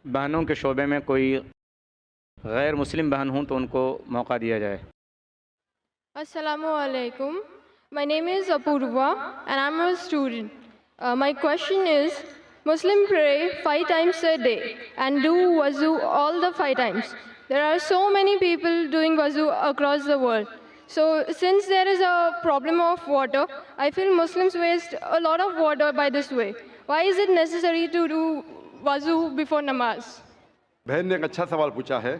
بہنوں کے شعبے میں کوئی غیر مسلم بہن ہوں تو ان کو موقع دیا جائے۔ Assalamu alaikum. My name is Apurva and I'm a student. My question is, Muslim pray 5 times a day and do wuzu all the 5 times. There are so many people doing wuzu across the world. So since there is a problem of water, I feel Muslims waste a lot of water by this way. Why is it necessary to do wuzu before namaz? بہن نے ایک اچھا سوال پوچھا ہے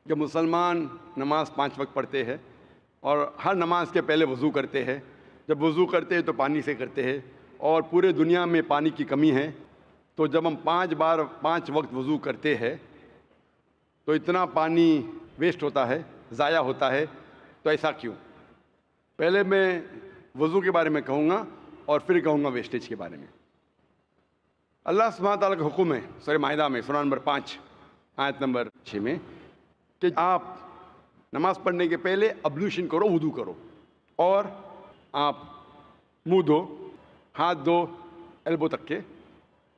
کہ مسلمان نماز 5 وقت پڑھتے ہیں اور ہر نماز کے پہلے وضو کرتے ہیں۔ جب وضو کرتے ہیں تو پانی سے کرتے ہیں، اور پورے دنیا میں پانی کی کمی ہے، تو جب ہم 5 وقت وضو کرتے ہیں تو اتنا پانی ویسٹ ہوتا ہے، ضائع ہوتا ہے، تو ایسا کیوں؟ پہلے میں وضو کے بارے میں کہوں گا اور پھر کہوں گا ویسٹیج کے بارے میں۔ اللہ سبحانہ تعالیٰ کا حکم ہے سورہ مائدہ میں سورہ نمبر 5 آیت نمبر 6 میں کہ آپ نماز پڑھنے کے پہلے ابلیوشن کرو، وضو کرو، اور آپ منہ دھو، ہاتھ دھو ایلبو تک کے،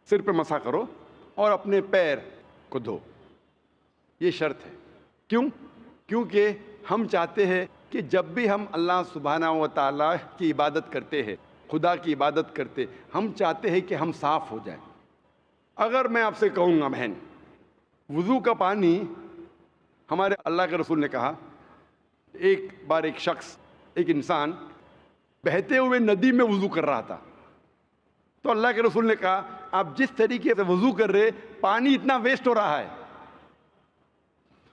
سر پہ مسح کرو اور اپنے پیر کو دھو۔ یہ شرط ہے۔ کیوں؟ کیونکہ ہم چاہتے ہیں کہ جب بھی ہم اللہ سبحانہ و تعالیٰ کی عبادت کرتے ہیں، خدا کی عبادت کرتے، ہم چاہتے ہیں کہ ہم صاف ہو جائیں۔ اگر میں آپ سے کہوں گا بہن، وضو کا پانی، ہمارے اللہ کے رسول نے کہا، ایک بار ایک شخص، ایک انسان بہتے ہوئے ندی میں وضو کر رہا تھا، تو اللہ کے رسول نے کہا آپ جس طریقے سے وضو کر رہے پانی اتنا ویسٹ ہو رہا ہے۔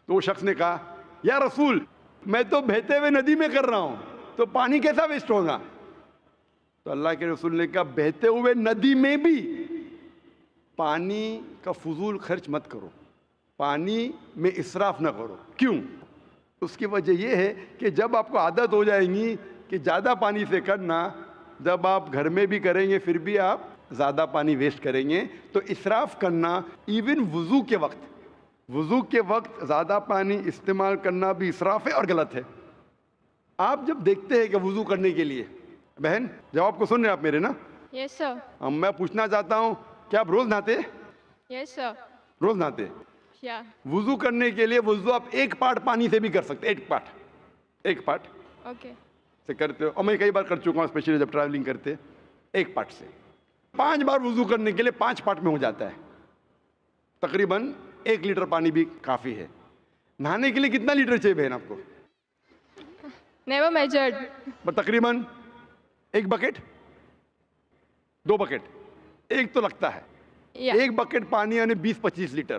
تو وہ شخص نے کہا یا رسول، میں تو بہتے ہوئے ندی میں کر رہا ہوں تو پانی کیسا ویسٹ ہوگا؟ تو اللہ کے رسول نے کہا بہتے ہوئے ندی میں بھی پانی کا فضول خرچ مت کرو، پانی میں اسراف نہ کرو۔ کیوں؟ اس کی وجہ یہ ہے کہ جب آپ کو عادت ہو جائے گی کہ زیادہ پانی سے کرنا، جب آپ گھر میں بھی کریں گے پھر بھی آپ زیادہ پانی ویسٹ کریں گے، تو اسراف کرنا ایون وضو کے وقت زیادہ پانی استعمال کرنا بھی اسراف ہے اور غلط ہے۔ آپ جب دیکھتے ہیں کہ وضو کرنے کے لیے، بہن جواب کو سن رہے ہیں آپ میرے نا؟ Yes, sir. میں پوچھنا چاہتا ہوں کیا آپ روز نہاتے؟ Yes, sir. روز نہاتے؟ Yeah. وضو کرنے کے لیے وضو آپ ایک پارٹ پانی سے بھی کر سکتے، ایک پارٹ Okay. سے کرتے ہو، اور میں کئی بار کر چکا ہوں، اسپیشلی جب ٹریولنگ کرتے، ایک پارٹ سے 5 بار وضو کرنے کے لیے 5 پارٹ میں ہو جاتا ہے، تقریباً 1 لیٹر پانی بھی کافی ہے۔ نہانے کے لیے کتنا لیٹر چاہیے بہن آپ کو؟ Never measured. تقریباً 1 بکٹ، 2 بکٹ، ایک تو لگتا ہے۔ Yeah. 1 بکٹ پانی یعنی 20-25 لیٹر۔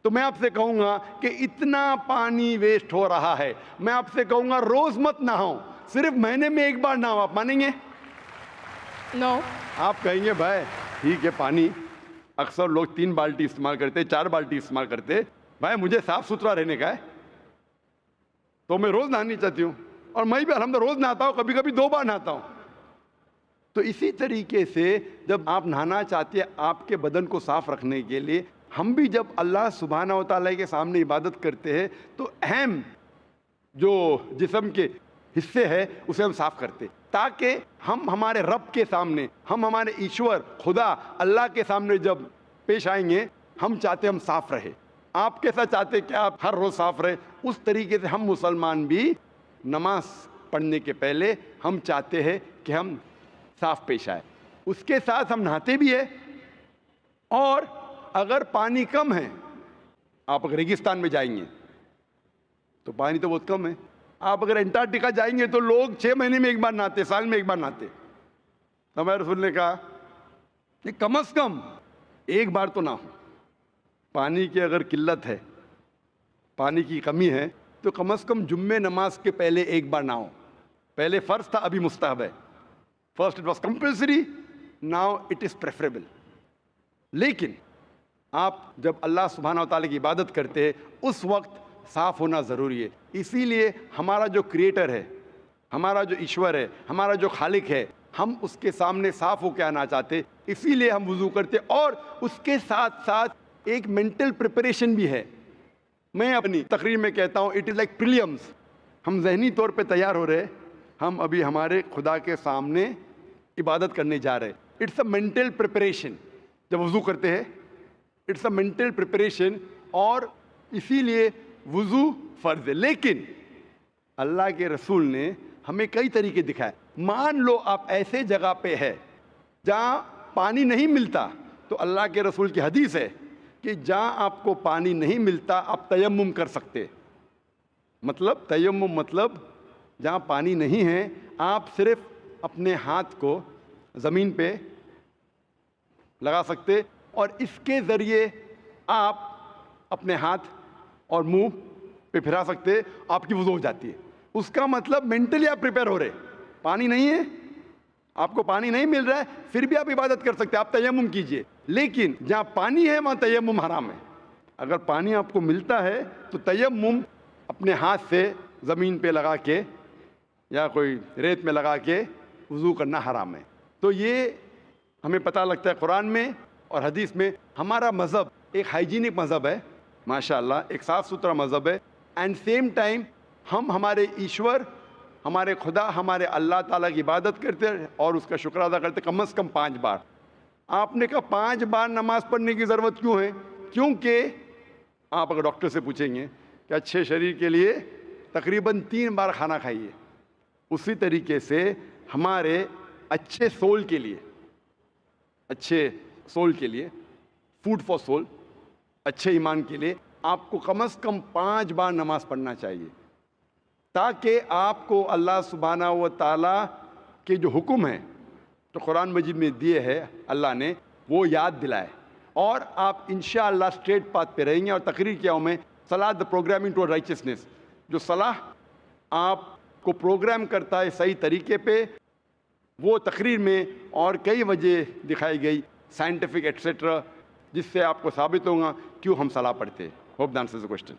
تو میں آپ سے کہوں گا کہ اتنا پانی ویسٹ ہو رہا ہے، میں آپ سے کہوں گا روز مت نہاؤ، صرف مہینے میں 1 بار نہاؤ۔ آپ مانیں گے؟ No. آپ کہیں گے بھائی ٹھیک ہے، پانی اکثر لوگ 3 بالٹی استعمال کرتے، 4 بالٹی استعمال کرتے، بھائی مجھے صاف ستھرا رہنے کا ہے تو میں روز نہانی چاہتی ہوں، اور میں بھی الحمدللہ روز نہاتا ہوں، کبھی کبھی 2 بار نہاتا ہوں۔ تو اسی طریقے سے جب آپ نہانا چاہتے ہیں آپ کے بدن کو صاف رکھنے کے لیے، ہم بھی جب اللہ سبحانہ و تعالیٰ کے سامنے عبادت کرتے ہیں تو اہم جو جسم کے حصے ہیں اسے ہم صاف کرتے، تاکہ ہم ہمارے رب کے سامنے، ہم ہمارے ایشور خدا اللہ کے سامنے جب پیش آئیں گے، ہم چاہتے ہم صاف رہے۔ آپ کیسا چاہتے کہ آپ ہر روز صاف رہے، اس طریقے سے ہم مسلمان بھی نماز پڑھنے کے پہلے ہم چاہتے ہیں کہ ہم صاف پیش آئے۔ اس کے ساتھ ہم نہاتے بھی ہیں، اور اگر پانی کم ہے، آپ اگر ریگستان میں جائیں گے تو پانی تو بہت کم ہے، آپ اگر انٹارکٹیکا جائیں گے تو لوگ 6 مہینے میں 1 بار نہاتے، سال میں 1 بار نہاتے۔ ہمارے رسول نے کہا کہ کم از کم 1 بار تو نہ ہو۔ پانی کی اگر قلت ہے، پانی کی کمی ہے، تو کم از کم جمعہ نماز کے پہلے 1 بار نہ ہو۔ پہلے فرض تھا، ابھی مستحب ہے۔ First it was compulsory, now it is preferable. لیکن آپ جب اللہ سبحانہ و تعالیٰ کی عبادت کرتے ہیں اس وقت صاف ہونا ضروری ہے۔ اسی لیے ہمارا جو کریٹر ہے، ہمارا جو ایشور ہے، ہمارا جو خالق ہے، ہم اس کے سامنے صاف ہو کے آنا چاہتے، اسی لیے ہم وضو کرتے، اور اس کے ساتھ ساتھ ایک مینٹل پریپریشن بھی ہے۔ میں اپنی تقریر میں کہتا ہوں اٹ از لائک پریلیمز، ہم ذہنی طور پہ تیار ہو رہے، ہم ابھی ہمارے خدا کے سامنے عبادت کرنے جا رہے۔ It's a mental preparation. جب وضو کرتے ہیں اٹس اے مینٹل پریپریشن، اور اسی لیے وضو فرض ہے. لیکن اللہ کے رسول نے ہمیں کئی طریقے دکھائے. مان لو آپ ایسے جگہ پہ ہے جہاں پانی نہیں ملتا، تو اللہ کے رسول کی حدیث ہے کہ جہاں آپ کو پانی نہیں ملتا آپ تیمم کر سکتے. مطلب تیمم مطلب جہاں پانی نہیں ہے آپ صرف اپنے ہاتھ کو زمین پہ لگا سکتے، اور اس کے ذریعے آپ اپنے ہاتھ اور منہ پہ پھرا سکتے، آپ کی وضو ہو جاتی ہے. اس کا مطلب مینٹلی آپ پریپیئر ہو رہے. پانی نہیں ہے، آپ کو پانی نہیں مل رہا ہے، پھر بھی آپ عبادت کر سکتے، آپ تیمم کیجئے. لیکن جہاں پانی ہے وہاں تیمم حرام ہے. اگر پانی آپ کو ملتا ہے تو تیمم اپنے ہاتھ سے زمین پہ لگا کے یا کوئی ریت میں لگا کے وضو کرنا حرام ہے. تو یہ ہمیں پتہ لگتا ہے قرآن میں اور حدیث میں. ہمارا مذہب ایک ہائیجینک مذہب ہے ماشاءاللہ، ایک صاف ستھرا مذہب ہے. اینڈ سیم ٹائم ہم ہمارے ایشور، ہمارے خدا، ہمارے اللہ تعالیٰ کی عبادت کرتے اور اس کا شکر ادا کرتے کم از کم 5 بار. آپ نے کہا 5 بار نماز پڑھنے کی ضرورت کیوں ہے؟ کیونکہ آپ اگر ڈاکٹر سے پوچھیں گے کہ اچھے شریر کے لیے تقریباً 3 بار کھانا کھائیے، اسی طریقے سے ہمارے اچھے سول کے لیے، اچھے سول کے لیے، فوڈ فار سول، اچھے ایمان کے لیے آپ کو کم از کم 5 بار نماز پڑھنا چاہیے، تاکہ آپ کو اللہ سبحانہ و تعالیٰ کے جو حکم ہیں جو قرآن مجید میں دیے ہیں اللہ نے، وہ یاد دلائے، اور آپ انشاءاللہ اسٹریٹ پاتھ پہ رہیں گے. اور تقریر کیا ہوں میں، صلاح دا پروگرامنگ ٹو رائچسنس، جو صلاح آپ کو پروگرام کرتا ہے صحیح طریقے پہ، وہ تقریر میں اور کئی وجہ دکھائی گئی سائنٹیفک ایٹسیٹرا، جس سے آپ کو ثابت ہوگا کیوں ہم صلاح پڑھتے ہیں. Hope the answers the question.